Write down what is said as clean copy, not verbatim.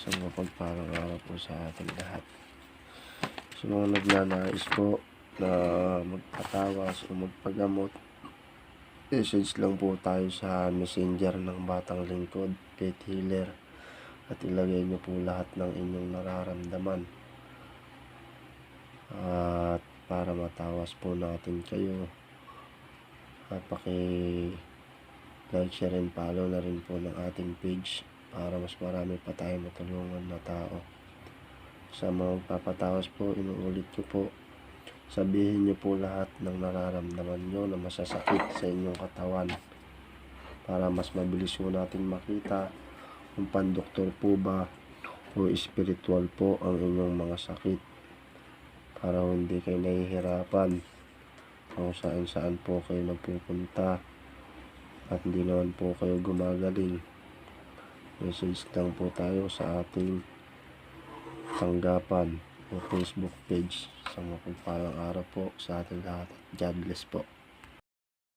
Isang mapagpalang araw po sa ating lahat. Sa mga nagnanais po na magpatawas o magpagamot, message lang po tayo sa messenger ng Batang Lingkod, Pet Healer, at ilagay niyo po lahat ng inyong nararamdaman. At para matawas po natin kayo, at like, share, and follow na rin po ng ating page para mas marami pa tayo matulungan na tao. Sa mga magpapatawas po, inuulit ko po, sabihin niyo po lahat ng nararamdaman niyo na masasakit sa inyong katawan para mas mabilis po natin makita kung pandoktor po ba o spiritual po ang inyong mga sakit, para hindi kayo nahihirapan kung saan po kayo nagpupunta at hindi naman po kayo gumagaling. Message lang po tayo sa ating tanggapan o Facebook page. Sa mapagpalang araw po sa ating lahat. God bless po.